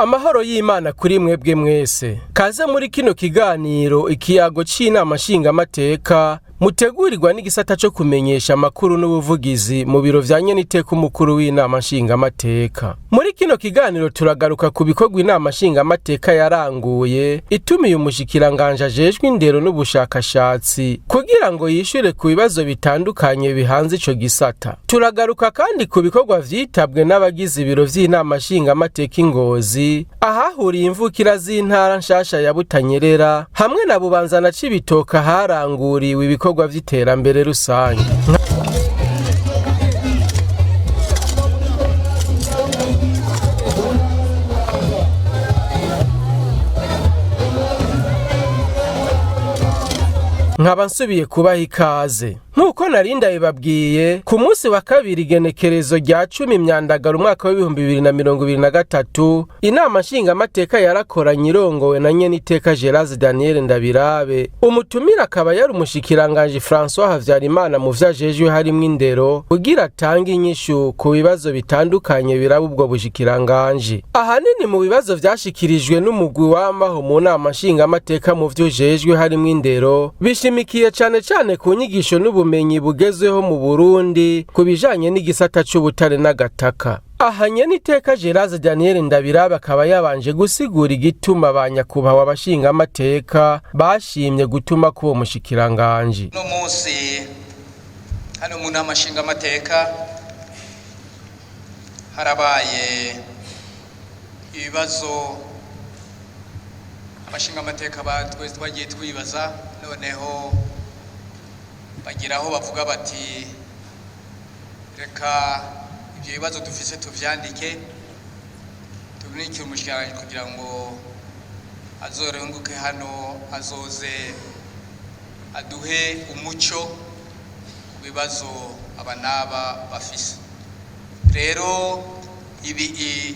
Amahoro y'Imana kuri mwebwe mwese. Kaze muri kino kiganiro ikiyago c'Inama Nshingamateka mutegurirwa n'igisata cyo kumenyesha amakuru n'ubuvugizi mu biro vya Nyeniteka umukuru w'Inama Nshingamateka. Muri kino kiganiro turagaruka ku bikorwa Inama Nshingamateka yaranguye itumiye umushikiranganje ajejwe indero n'ubushakashatsi kugira ngo yishure ku bibazo bitandukanye bihanze ico gisata. Turagaruka kandi ku bikorwa vyitabwe n'abagize ibiro vy'Inama Nshingamateka Ingozi ahahuriye imvukira z'intara nshasha ya Butanyerera hamwe na Bubanza na Cibitoke haranguriwe ibikorwa vy'iterambere rusange. Nkaba nsubiye kubaha ikaze. Nkuko narinda bibabwiye ku munsi wa kabiri igenekerezo rya 10 Myandagaro umwaka wa 2023 Inama Nshingamateka yarakoranye irongowe na Nyeniteka Daniel Ndabirabe. Umutumira akaba yari umushikiranganje François Havyarimana mu vyajejwe harimwo indero kugira atange inyishu ku bibazo bitandukanye biraba ubwo bushikiranganje. Ahanini mu bibazo vyashikirijwe n'umugwi w'amaho mu Nama Nshingamateka mu vyojejwe harimwo indero bishimikiye cane ku nyigisho n'ubumenyi bugezweho mu Burundi kubijanye n'igisata c'ubutare n'agataka. Aha Nyeniteka Daniel Ndabirabe akaba yabanje gusigura igituma abanyakubaha abashingamateka bashimye gutuma kuwo mushikiranganje. No munsi hano mu Nama Nshingamateka harabaye ibibazo abashingamateka twese twagiye twibaza, noneho bagiraho bavuga bati reka ibyo bibazo dufise tuvyandike tubnikire umushikiranganje kugira ngo azorenguke hano azoze aduhe umuco ku bibazo abanaba bafise. Rero ibi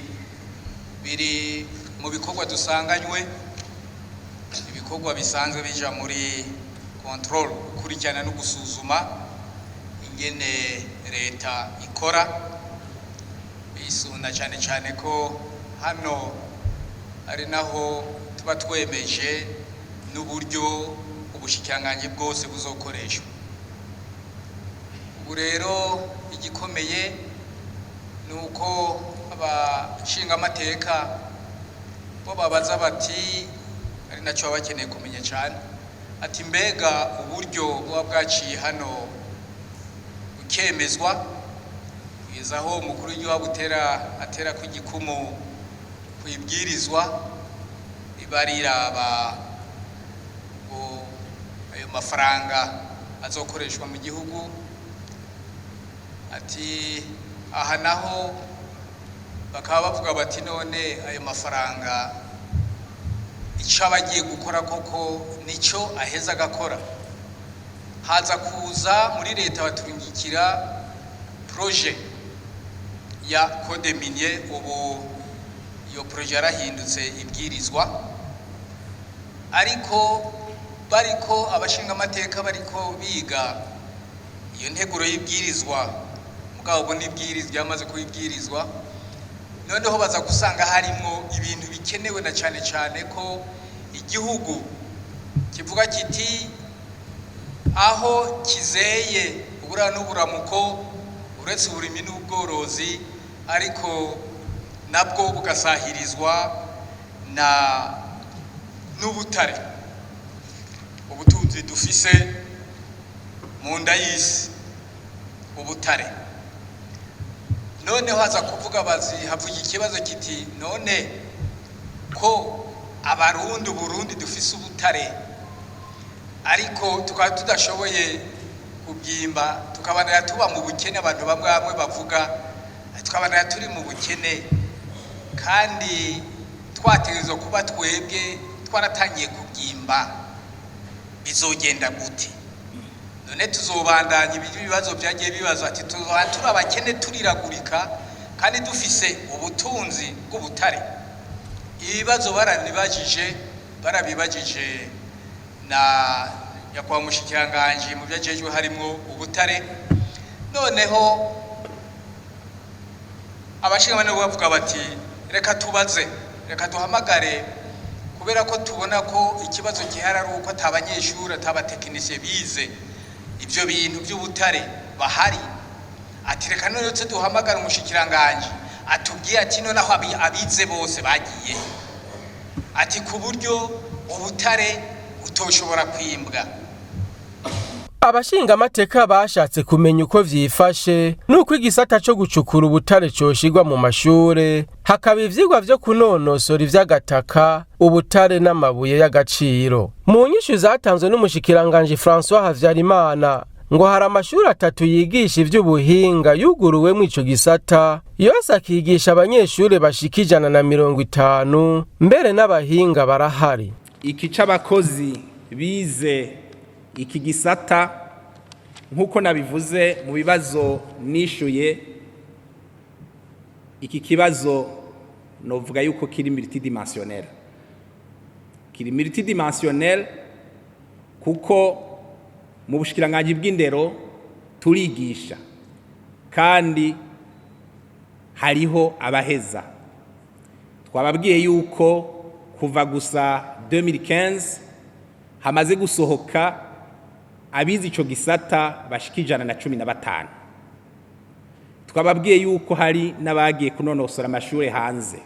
biri mu bikorwa dusanganywe, ibikorwa bisanzwe bija muri control, kurikirana no gusuzuma ingene leta ikora. Bisuna cyane ko hano ari naho tuba twemeje n'uburyo ubushikiranganje bwose buzokoreshwa. Ubu rero igikomeye nuko abashingamateka bo babaza bati, ari naco bakeneye kumenya cyane, ati mbega uburyo buba bwaciye hano ukemezwa kwizaho umukuru w'igihugu atera ku gikumu kwibwirizwa ibariraba ngo ayo mafaranga azokoreshwa mu gihugu. Ati aha naho bakaba bavuga bati none ayo mafaranga ico abagiye gukora koko nico aheza agakora. Haza kuza muri leta baturungikira projet ya code minier, ubu iyo projet yarahindutse ibwirizwa, ariko bariko abashingamateka bariko biga iyo nteguro y'ibwirizwa, mugabo n'ibwirizwa yamaze kubibwirizwa, noneho baza gusanga harimo ibintu bikenewe na cyane ko igihugu kivuga kiti aho kizeye ubura n'uburamuko uretse uburimi n'ubworozi, ariko nabwo bugasahirizwa n'ubutare, ubutunzi dufise mu nda y'isi, ubutare. Noneho haza kuvuga havuga ikibazo kiti none ko Burundi dufise ubutare ariko tukaba tudashoboye kubyimba, tukabana tuba mu bukene, abantu bamwe bavuga tukabana turi mu bukene, kandi twategerezwa kuba twebwe twaratangiye kubyimba, bizogenda gute? None tuzobandanya ibibazo byagiye bibaza ati turi abakene turiragurika kandi dufise ubutunzi bw'ubutare. Ibibazo barabibajije na yakwa mushikiranganje mu byajejwe harimo ubutare. Noneho abashingamateka bavuga bati reka tubaze reka duhamagare kubera ko tubona ko ikibazo gihari ari uko atabanyeshuri atabatekinisiye bize ibyo bintu by'ubutare bahari. Ati reka none duhamagara umushikiranganje atubwiye ati noneho abize bose bagiye, ati ku buryo ubutare utoshobora kwimbwa. Abashingamateka bashatse kumenya uko vyifashe nuko igisata cyo gucukura ubutare coshigwa mu mashure, hakaba ivyigwa vyo kunonosora ivy'agataka, ubutare n'amabuye y'agaciro. Mu nyishu zatanzwe n'umushikiranganje François Havyarimana ngo hari amashuri 3 yigisha ivy'ubuhinga yuguruwemwo ico gisata, yose akigisha abanyeshure bashika 150, mbere n'abahinga barahari. Iki c'abakozi bize iki gisata nkuko nabivuze mu bibazo nishuye, iki kibazo novuga yuko kiri multidimensionnel. Kiri multidimensionnel kuko mu bushikiranganje bw'indero turigisha kandi hariho abaheza. Twababwiye yuko kuva gusa 2015 hamaze gusohoka abizi ico gisata bashika 115. Twababwiye yuko hari n'abagiye kunonosora amashure hanze.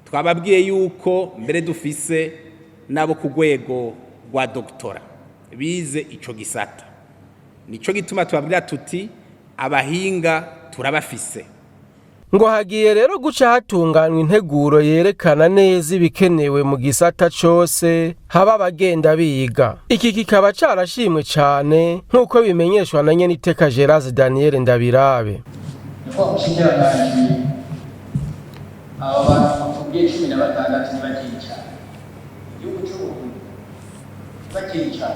Twababwiye yuko mbere dufise nabo ku rwego rwa doktora bize ico gisata. Nico gituma tubabwira tuti abahinga turabafise. Ngo hagiye rero guca hatunganywa integuro yerekana neza ibikenewe mu gisata cose haba abagenda biga. Iki kikaba carashimwe cane nkuko bimenyeshwa na Nyeniteka Gerard Daniel Ndabirabe. Niko mushikiranganje aba bantu tugiye 16 bakica igihugu cy'uburundi bakica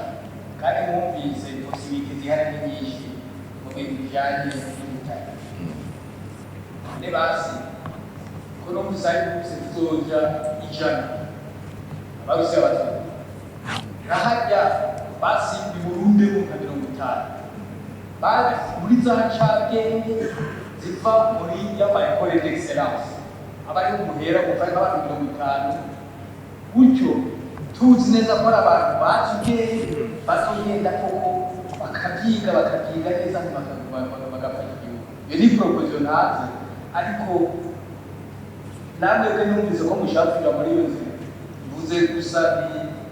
kandi mwumvise possibility zihari nyinshi mu bintu bijanye n'ubutare. Ne basi kono musari kuzoja ijana abaguse abantu rahajya basi biburunde mu 50 bari muri za cabenge ziva muri y'amayekole d'excellence abari umuhera kuva abantu 50 gutyo tuzi neza ko abantu bazuke bazogenda koko bakabyiga neza bagafata igihugu. Iyo ni propositionnaire ariko namwe ke numvise ko mushafira muri iyo nzira buze gusa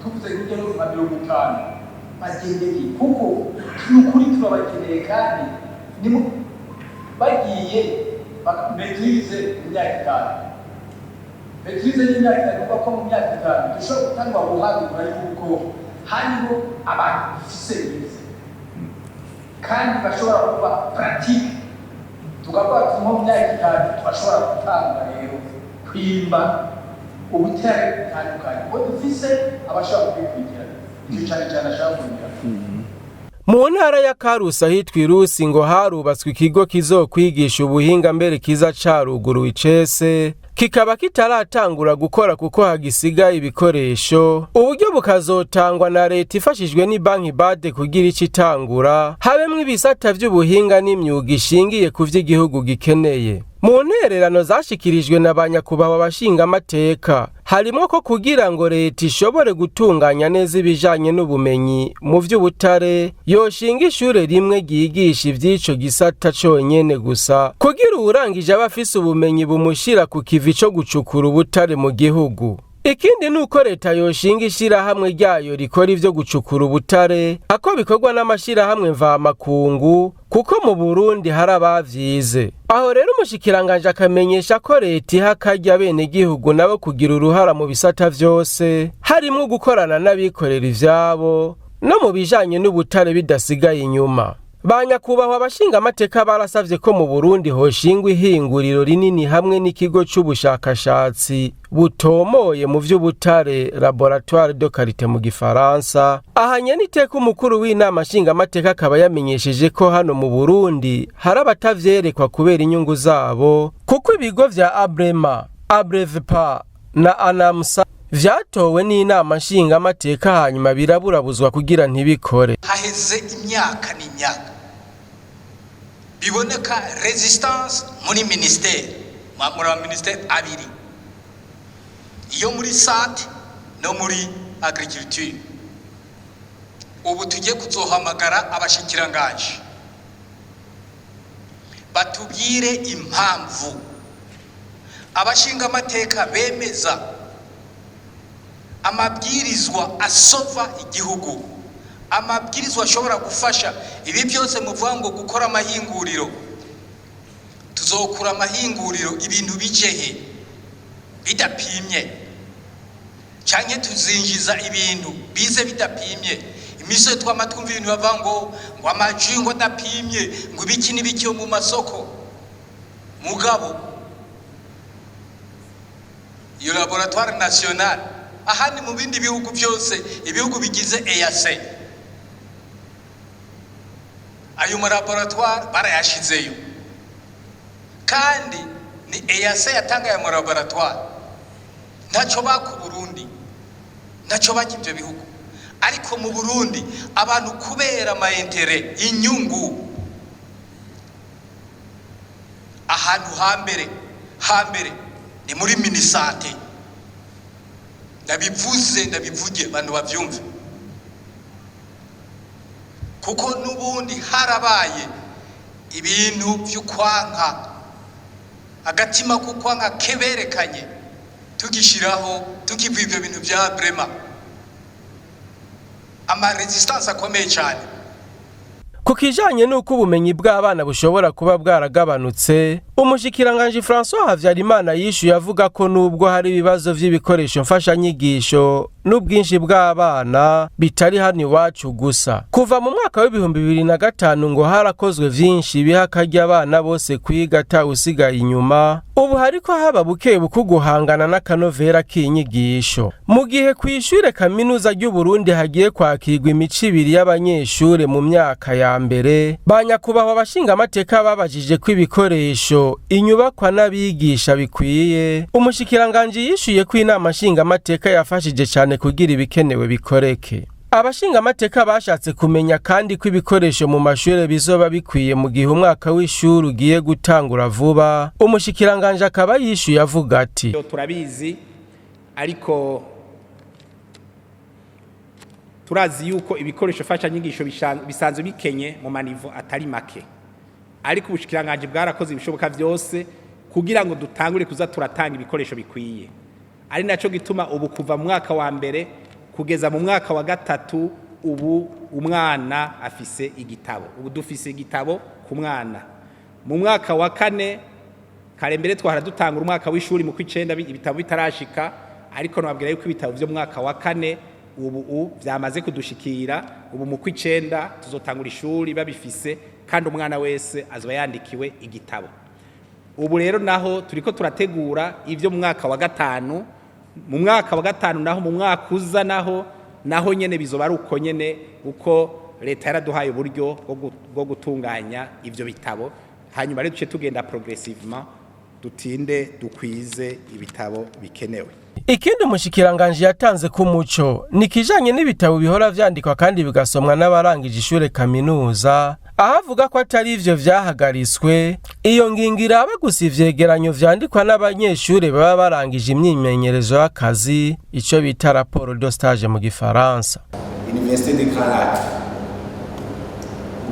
tuvuze kugera ku 50 bagendeye kuko n'ukuri turabakeneye kandi nimo bagiye maîtrise imyaka 5. Maîtrise y'imyaka 5 kuko mu myaka 5 dushobora gutanga ubuhanga yuko hariho abantu bafise kandi bashobora kuba pratique tukaba mu myaka 5 twashobora gutanga rero kwimba ubutare butandukanye ko dufise abashaka kwigira icyo cyane ashaka kugira. Mu ntara ya Karusi ahitwa Irusi ngo harubatswe ikigo kizokwigisha ubuhinga mbere kiza caruguruwe icese, kikaba kitaratangura gukora kuko hagisiga ibikoresho. Uburyo bukazotangwa na leta ifashijwe ni banki bade kugira icitangura habemwe ibisata vy'ubuhinga n'imyuga ishingiye ku vy'igihugu gikeneye. Mu ntererano zashikirijwe na banyakubaho Nshingamateka harimo ko kugira ngo leta ishobore gutunganya neza ibijanye n'ubumenyi mu vy'ubutare yoshinga ishure rimwe ryigisha ivy'ico gisata conyene gusa kugira urangije abafise ubumenyi bumushira ku kivi co gucukura ubutare mu gihugu. Ikindi nuko leta yoshinga ishirahamwe ryayo rikora ivyo gucukura ubutare ako bikorwa n'amashirahamwe mvamakungu kuko mu Burundi hari abavyize. Aho rero umushikiranganje akamenyesha ko leta iha akarya bene gihugu nabo kugira uruhara mu bisata vyose harimo gukorana n'abikorera ivyabo no mu bijanye n'ubutare bidasigaye inyuma. Banyakubaho Abashingamateka barasavye ko mu Burundi hoshingwa ihinguriro rinini hamwe n'ikigo c'ubushakashatsi butomoye mu vy'ubutare laboratoire de qualité mu gifaransa. Aha Nyeniteka umukuru w'Inama Nshingamateka akaba yamenyesheje ko hano mu Burundi hari abatavyerekwa kubera inyungu zabo kuko ibigo vya Abrema, Abrevepa na Anamsa vyatowe n'Inama Nshingamateka hanyuma biraburabuzwa kugira ntibikore. Haheze imyaka n'inyaka biboneka resistance muri ministère muri ministère abiri iyo muri sante no muri agriculture. Ubu tugiye kuzohamagara abashikiranganje batubwire impamvu abashingamateka bemeza amabwirizwa asova igihugu, amabwirizwa ashobora gufasha ibi byose muvuga ngo gukora amahinguriro. Tuzokura amahinguriro ibintu bijehe bidapimye, canke tuzinjiza ibintu bize bidapimye. Imise twamatumva ibintu bava ngo amajingo adapimye ngo ibiki n'ibiki mu masoko. Mugabo iyo laboratoire nationale ahandi mu bindi bihugu byose, ibihugu bigize EAC, ayo laboratoire barayashizeyo, kandi ni EAC yatanga ayo laboratoire. Ntacyo baku Burundi, ntacyo baki ibyo bihugu. Ariko mu Burundi abantu kubera amaintere, inyungu, ahantu hambere ni muri minisante. Ndabivuge abantu bavyumve, kuko nubundi harabaye ibintu by'ukwanka, agatima kukwanka keberekanye tugishiraho, tukivuga ibyo bintu bya brema, ama resistance akomeye cyane. Ku kijanye n'uko ubumenyi bw'abana bushobora kuba bwaragabanutse, umushikiranganje François Havyarimana yishuye avuga ko nubwo hari ibibazo vy'ibikoresho mfashanyigisho n'ubwinshi bw'abana bitari hano iwacu gusa. Kuva mu mwaka w'2005 ngo harakozwe vyinshi biha akarya abana bose kwiga atawusigaye inyuma. Ubu hariko haba bukebuke guhangana n'akanovera k'inyigisho. Mu gihe kw'ishure kaminuza ry'u Burundi hagiye kwakirwa imico ibiri y'abanyeshure mu myaka ya mbere, banyakubahwa abashingamateka babajije ko ibikoresho, inyubakwa n'abigisha bikwiye. Umushikiranganje yishuye ko inama nshingamateka yafashije cyane kugira ibikenewe bikoreke. Abashingamateka bashatse kumenya kandi ko ibikoresho mu mashure bizoba bikwiye mu gihe umwaka w'ishuri ugiye gutangura vuba. Umushikiranganje akaba yishuye avuga ati: turabizi, ariko turazi yuko ibikoresho fashanyigisho bisanzwe bikenye mu manivo atari make, ariko ubushikiranganje bwarakoze ibishoboka byose kugira ngo dutangure kuza turatanga ibikoresho bikwiye. Ari naco gituma ubu kuva mu mwaka wa mbere kugeza mu mwaka wa gatatu, ubu umwana afise igitabo. Ubu dufise igitabo ku mwana. Mu mwaka wa kane kare mbere twahora dutanga umwaka w'ishuri mu kw'icenda ibitabo bitarashika, ariko nababwira yuko ibitabo byo mu mwaka wa kane ubu byamaze kudushikira. Ubu mu kw'icenda tuzotangura ishuri babifise, kandi umwana wese azoba yandikiwe igitabo. Ubu rero naho turiko turategura ivyo mu mwaka wa gatanu. Mu mwaka wa gatanu naho mu mwaka uza naho nyene bizoba ari uko nyene, uko leta yaraduhaye uburyo bwo gutunganya ivyo bitabo. Hanyuma rero duce tugenda progressivement dutinde dukwize ibitabo bikenewe. Ikindi umushikiranganje yatanze ku muco ni kijanye n'ibitabo bihora vyandikwa kandi bigasomwa n'abarangije ishure kaminuza, ahavuga ko atari ivyo vyahagariswe. Iyo ngingo iraba gusa ivyegeranyo vyandikwa n'abanyeshure baba barangije imyimenyerezo y'akazi, ico bita rapport de stage mu gifaransa. Université de Canada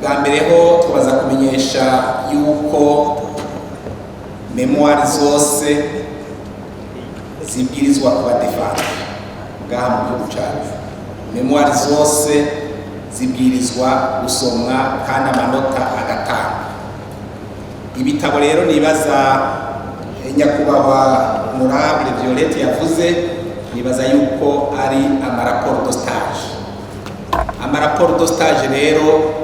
bwa mbere ho tubaza kumenyesha yuko memoire zose zibwirizwa kuba defanda ngaha mu gihugu cyacu. Memoire zose zibwirizwa gusomwa kandi amanota agatanga. Ibitabo rero nibaza nyakubahwa honorable Violette yavuze, nibaza yuko ari amaraporo de stage. Amaraporo de stage rero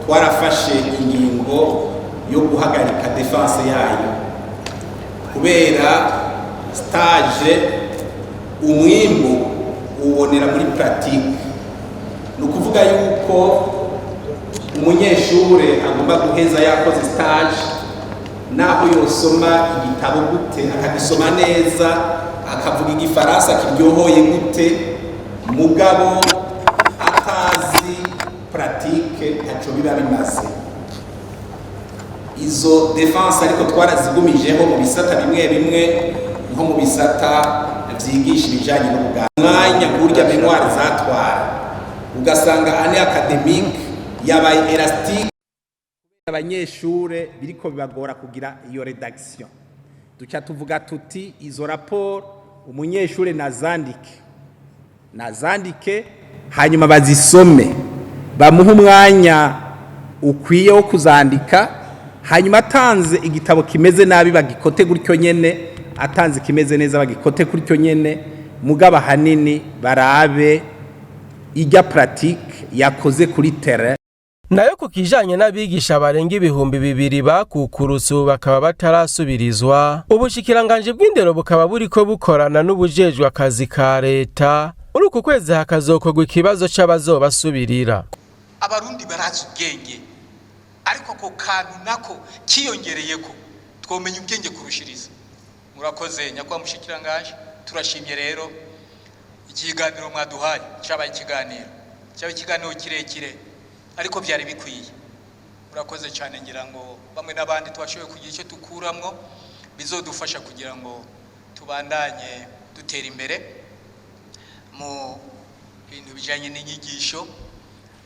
twarafashe ingingo yo guhagarika defense yayo, kubera stage umwimbu ubonera muri pratique. Nukuvuga yuko umunyeshure agomba guheza yakoze stage, naho yosoma igitabo gute, akagisoma neza, akavuga igifaransa kiryohoye gute, mugabo atazi pratique ntaco biba bimaze. Izo defense ariko twarazigumijeho mu bisata bimwe bimwe, nko mu bisata vyigisha ibijanye n'ubuganga mwanya kurya memoire zatwara ugasanga ane academique yabaye elastique. Abanyeshure biriko bibagora kugira iyo redaction, duca tuvuga tuti izo rapport umunyeshure nazandike hanyuma bazisome, bamuha umwanya ukwiye wo kuzandika, hanyuma atanze igitabo kimeze nabi bagikote gutyo nyene, atanze kimeze neza bagikote gutyo nyene, mugaba hanini barabe ijya pratique yakoze kuri terrain. Nayo ku kijanye n'abigisha barenga 2,000 bakukurutse bakaba batarasubirizwa, ubushikiranganje bw'indero bukaba buriko bukorana n'ubujejwe akazi ka leta. Muri uku kwezi hakazokorwa ikibazo c'abazobasubirira. Abarundi barazi ubwenge, ariko ko kantu nako kiyongereyeko twomenya ubwenge kurushiriza. Murakoze nyakwa mushikiranganje, turashimye rero ikiganiro mwaduhaye cyabaye ikiganiro kirekire ariko byari bikwiye. Murakoze cyane, ngira ngo bamwe n'abandi twashoboye kugira icyo tukuramwo bizodufasha kugira ngo tubandanye dutera imbere mu bintu bijanye n'inyigisho.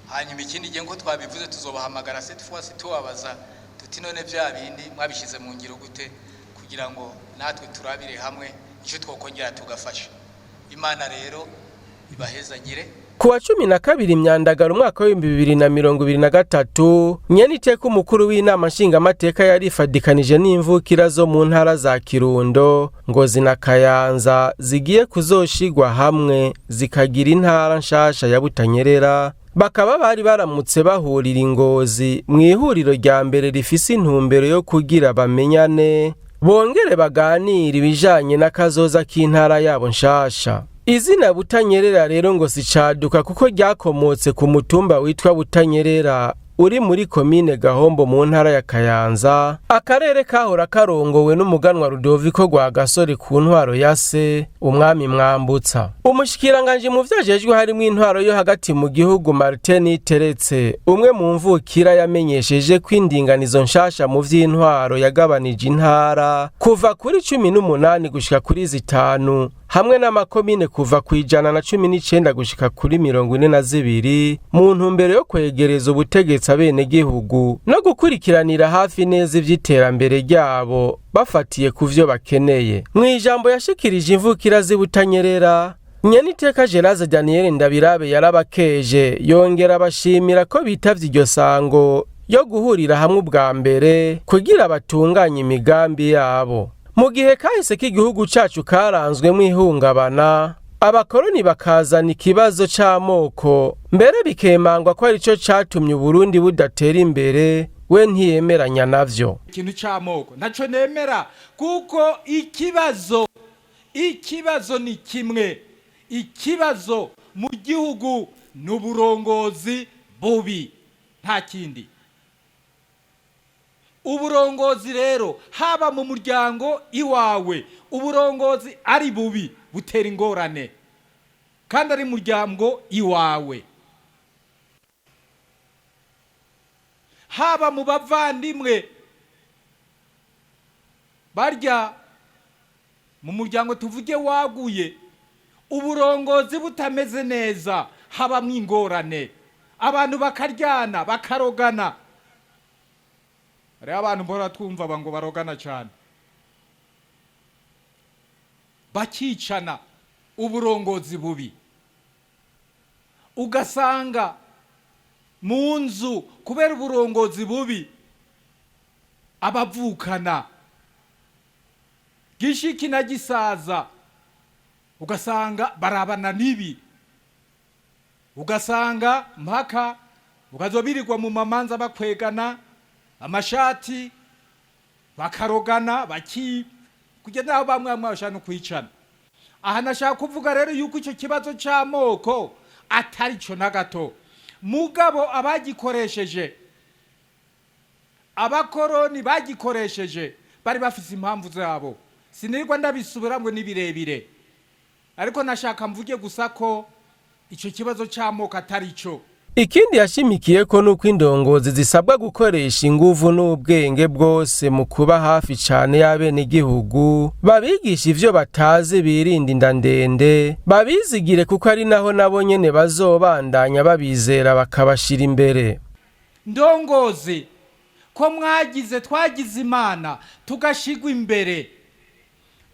Hanyuma ikindi gihe ngo twabivuze tuzobahamagara cette fois tubabaza tuti none vya bindi mwabishize mu ngiro gute kugira ngo natwe turabire hamwe icyo twokongera tugafasha. Imana rero ibahezagire. Kuwa 12 Myandagaro umwaka wa 2023 Nyeniteka umukuru w'Inama Nshingamateka yarifadikanije n'imvukira zo mu ntara za Kirundo, Ngozi na Kayanza zigiye kuzoshigwa hamwe zikagira intara nshasha ya Butanyerera. Bakaba bari baramutse bahurira Ngozi mu ihuriro rya mbere rifise intumbero yo kugira bamenyane bongere baganira ibijanye n'akazoza k'intara yabo nshasha. Izina Butanyerera rero ngo sicaduka kuko ryakomotse ku mutumba witwa Butanyerera uri muri komine Gahombo mu ntara ya Kayanza, akarere kahora karongowe n'umuganwa Rudoviko rwa Gasore ku ntwaro ya se umwami Mwambutsa. Umushikiranganje mu vyajejwe harimo intwaro yo hagati mu gihugu Martin Teretse, umwe mu mvukira yamenyesheje ko indinganizo nshasha mu vy'intwaro yagabanije intara kuva kuri 18 gushika kuri 5 hamwe n'amakomine kuva ku 119 gushika kuri 42 mu ntumbero yo kwegereza ubutegetsi abene gihugu no gukurikiranira hafi neza ivy'iterambere ryabo bafatiye ku vyo bakeneye. Mu ijambo yashikirije imvukira z'Ibutanyerera, Nyeniteka Geraze Daniel Ndabirabe yarabakeje yongera abashimira ko bitavye iryo sango yo guhurira hamwe ubwa mbere kugira batunganye imigambi yabo. Mu gihe kahise k'igihugu cacu karanzwemo ihungabana, abakoroni bakazana ikibazo c'amoko, mbere bikemangwa ko ari cyo catumye Burundi budatera imbere, we ntiyemeranya navyo. Ikintu c'amoko ntaco nemera, kuko ikibazo ni kimwe. Ikibazo mu gihugu n'uburongozi bubi, nta kindi. Uburongozi rero haba mu muryango iwawe, uburongozi ari bubi butera ingorane, kandi ari muryango iwawe. Haba mu bavandimwe barya mu muryango tuvuge waguye, uburongozi butameze neza haba mu ingorane, abantu bakaryana bakarogana. Rero abantu mbora twumva bango barogana cyane, bakicana uburongozi bubi. Ugasanga mu nzu kubera uburongozi bubi abavukana gishiki na gisaza, ugasanga barabana nibi, ugasanga mpaka ukazobirirwa mu mamanza bakwegana amashati bakarogana kugenda aho bamwe bashaka kwicana. Aha nashaka kuvuga rero yuko icyo kibazo c'amoko atari cyo na gato, mugabo abagikoresheje, abakoroni bagikoresheje bari bafise impamvu zabo, sinirwa ndabisubiramwe nibirebire, ariko nashaka mvuge gusa ko icyo kibazo c'amoko atari cyo. Ikindi yashimikiye ko nuko indongozi zisabwa gukoresha inguvu n'ubwenge bwose mu kuba hafi cane y'abene igihugu, babigisha ivyo batazi birinda inda ndende, babizigire kuko ari naho nabo nyene bazobandanya babizera bakabashira imbere. Ndongozi ko twagize Imana tugashigwa imbere,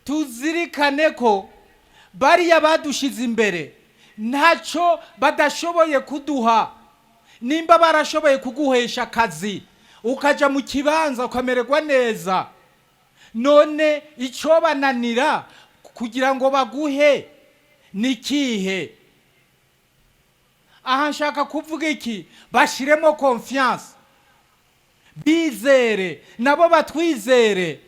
tuzirikane ko bariya badushize imbere ntaco badashoboye kuduha. Nimba barashoboye kuguhesha akazi ukaja mu kibanza ukamererwa neza, none ico bananira kugira ngo baguhe nikihe? Aha nshaka kuvuga iki? Bashiremo confiance, bizere nabo batwizere,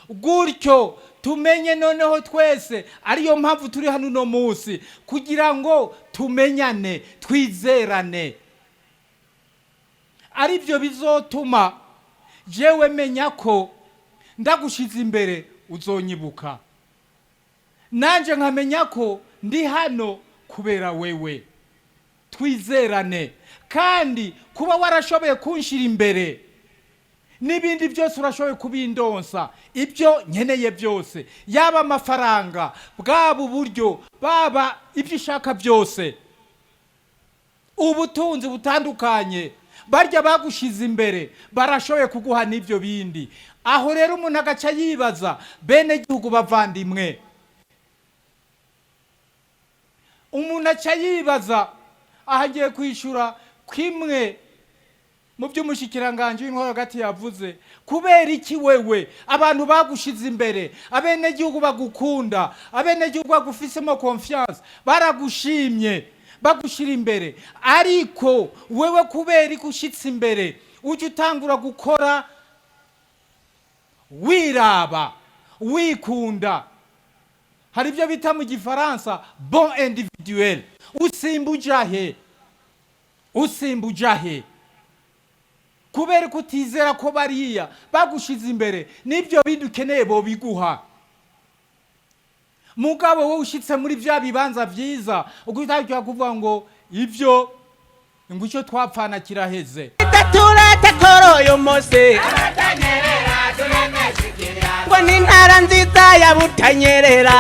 gutyo tumenye noneho twese. Ariyo mpamvu turi hano no munsi, kugira ngo tumenyane, twizerane. Arivyo bizotuma jewe menya ko ndagushize imbere uzonyibuka, nanje nkamenya ko ndi hano kubera wewe. Twizerane, kandi kuba warashoboye kunshira imbere n'ibindi byose urashoboye kubindonsa, ibyo nkeneye byose, yaba amafaranga, bwaba uburyo, baba ibyo ishaka byose, ubutunzi butandukanye, barya bagushize imbere barashoboye kuguha n'ibyo bindi. Aho rero umuntu agaca yibaza, bene igihugu bavandimwe, umuntu aca yibaza, ahagiye kwishura kwimwe mu by'umushikiranganje w'intwaro hagati yavuze, kubera iki wewe abantu bagushize imbere, abene igihugu bagukunda, abene igihugu bagufisemo confiance, baragushimye, bagushira imbere, ariko wewe kubera ikushitse imbere uje utangura gukora wiraba, wikunda. Hari ibyo bita mu gifaransa bon individuel. Usimbujahe kubera kutizera ko bariya bagushize imbere n'ibyo bindi ukeneye bo biguha. Mugabo wowe ushitse muri bya bibanza vyiza, ugutajya kuvuga ngo ivyo ngicyo twapfana kiraheze. Turate koroyo mose ngo ni ntara nziza ya Butanyerera,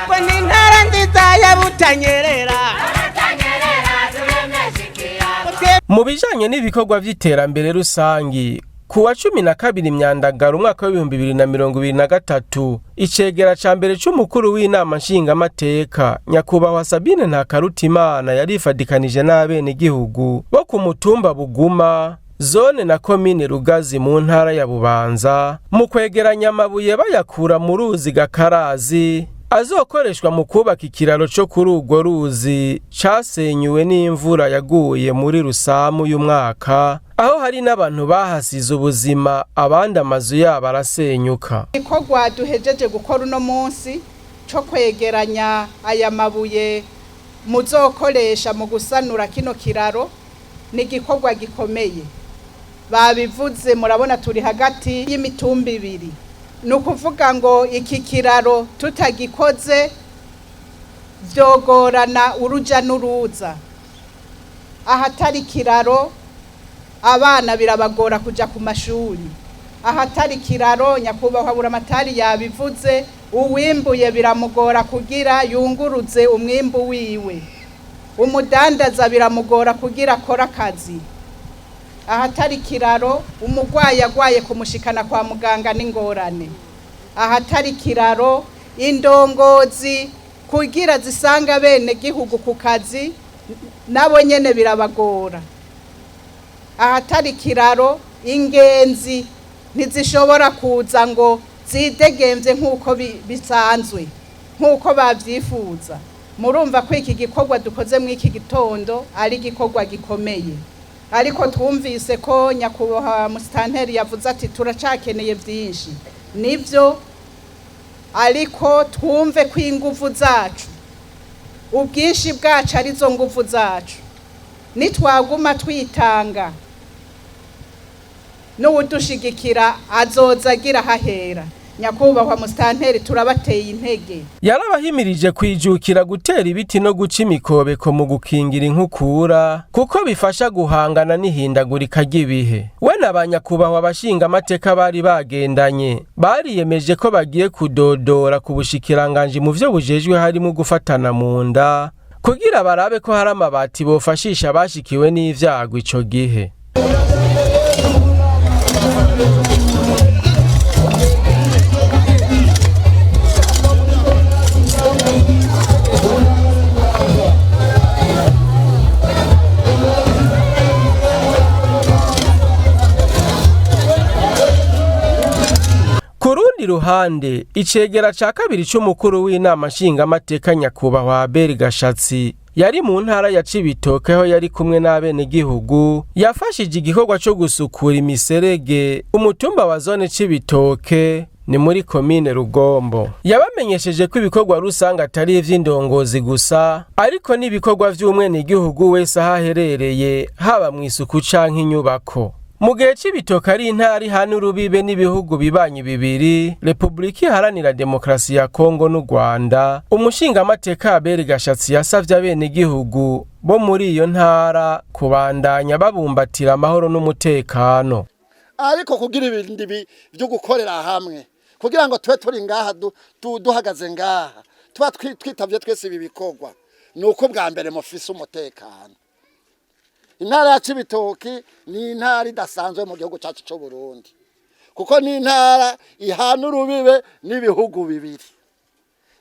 ngo ni ntara nziza ya Butanyerera. Mu bijanye n'ibikorwa vy'iterambere rusangi, kuwa 12 Myandagaro umwaka wa 2023, icegera ca mbere c'umukuru w'Inama Nshingamateka nyakubahwa Sabine Ntakarutimana yarifadikanije n'abene igihugu bo ku mutumba Buguma, zone na komine Rugazi mu ntara ya Bubanza, mu kwegeranya amabuye bayakura mu ruzi Gakarazi azokoreshwa mu kubaka ikiraro cyo kuri urwo ruzi casenyuwe n'imvura yaguye muri Rusamu y'umwaka, aho hari n'abantu bahasize ubuzima, abandi amazu yabo arasenyuka. Igikorwa duhejeje gukora uno munsi cyo kwegeranya aya mabuye muzokoresha mu gusanura kino kiraro ni igikorwa gikomeye. Babivuze, murabona turi hagati y'imitumba ibiri. Nukuvuga ngo iki kiraro tutagikoze vyogorana uruja n'uruza. Ahatari kiraro abana birabagora kuja ku mashuri. Ahatari kiraro nyakubahwa buramatari yabivuze, uwimbuye biramugora kugira yunguruze umwimbu wiwe. Umudandaza biramugora kugira akora akazi. Ahatari kiraro umugwayi agwaye kumushikana kwa muganga n'ingorane. Ahatari kiraro indongozi kugira zisanga bene gihugu ku kazi nabo nyene birabagora. Ahatari kiraro ingenzi ntizishobora kuza ngo zidegemvye nk'uko bisanzwe, nk'uko bavyifuza. Murumva ko iki gikorwa dukoze mu iki gitondo ari gikorwa gikomeye. Ariko twumvise ko nyakubahwa musitanteri yavuze ati turacakeneye byinshi. Nivyo, ariko twumve ko ingufu zacu, ubwinshi bwacu arizo ngufu zacu. Nitwaguma twitanga n'uwudushigikira azoza agira hahera. nyakubahwa musitanteri turabateye intege. Yarabahimirije kwijukira gutera ibiti no guca imikobeko mu gukingira inkukura kuko bifasha guhangana n'ihindagurika ry'ibihe. We n'abanyakubahwa abashingamateka bari bagendanye bariyemeje ko bagiye kudodora ku bushikiranganje mu vyo bujejwe harimo gufatana mu nda kugira barabe ko hari amabati bofashisha bashikiwe n'ivyago ico gihe. Kurundi ruhande icegera ca kabiri c'umukuru w'inama nshingamateka nyakubahwa Abel Gashatsi yari mu ntara ya Cibitoke aho yari kumwe n'abene gihugu yafashije igikorwa co gusukura imiserege umutumba wa zone Cibitoke ni muri komine Rugombo. Yabamenyesheje ko ibikorwa rusanga atari ivy'indongozi gusa ariko n'ibikorwa vy'umwene gihugu wese ahaherereye haba mu isuku canke inyubako. Mu gihe Cibitoke ari intara ihana urubibe n'ibihugu bibanyi bibiri, Repubulika Iharanira Demokarasi ya Kongo n'u Rwanda, umushingamateka Abel Gashatsi yasavye abenegihugu bo muri iyo ntara kubandanya babumbatira amahoro n'umutekano. Ariko kugira ibindi byo gukorera hamwe, kugira ngo tube turi ngaha duhagaze ngaha, tuba twitavye twese ibi bikorwa, nuko bwa mbere mufise umutekano. Intara ya Cibitoke ni intara idasanzwe mu gihugu cyacu cyo Burundi kuko ni intara ihana urubibe n'ibihugu bibiri,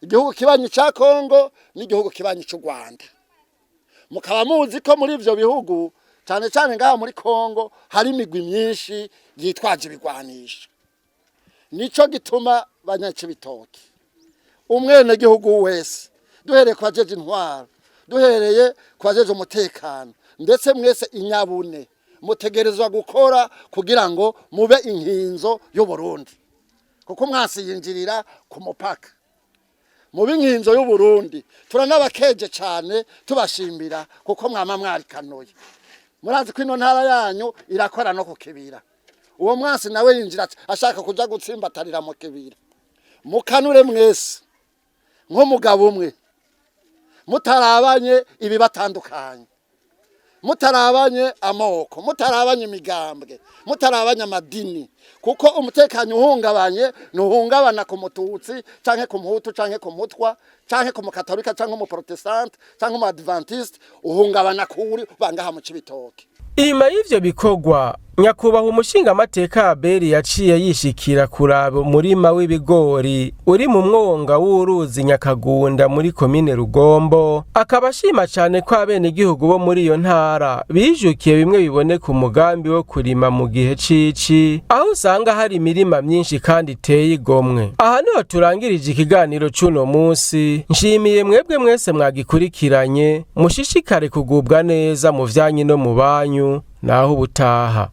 igihugu kibanyi ca Kongo n'igihugu kibanyi cy'u Rwanda. Mukaba muzi ko muri ivyo bihugu cyane cyane ngaha muri Kongo hari imigwi myinshi yitwaje ibigwanisho. Nico gituma banyacibitoke umwene gihugu wese duhereye kwa jeje intwaro, duhereye kwa jeje umutekano ndetse mwese inyabune mutegerezwa gukora kugira ngo mube inkinzo y'u Burundi kuko mwasi yinjirira ku mupaka. Mube inkinzo y'u Burundi turanabakeje cyane tubashimbira kuko mwama mwarikanoye. Murazi ko ino ntara yanyu irakora no kukibira. Uwo mwasi nawe yinjira ashaka kuja gutsimbatarira mu kibira. Mukanure mwese nko mugabo umwe mutarabanye ibibatandukanye, mutarabanye amoko, mutarabanye imigambwe, mutarabanye amadini kuko umutekano uhungabanye nuhungabana ku mututsi canke ku muhutu canke ku mutwa canke ku mukatolika canke mu protestant canke mu adventiste uhungabana kuri bangaha mu Cibitoke. Inyuma y'ivyo bikorwa nyakubahwa umushingamateka Abel yaciye yishikira kuraba umurima w'ibigori uri mu mwonga w'uruzi Nyakagunda muri komine Rugombo, akabashima cyane ko abenegihugu bo muri iyo ntara bijukiye bimwe biboneka umugambi wo kurima mu gihe cici aho usanga hari imirima myinshi kandi iteye igomwe. Aha niho turangirije ikiganiro c'uno munsi. Nshimiye mwebwe mwese mwagikurikiranye, mushishikare kugubwa neza mu vyanyu no mu banyu, naho ubutaha.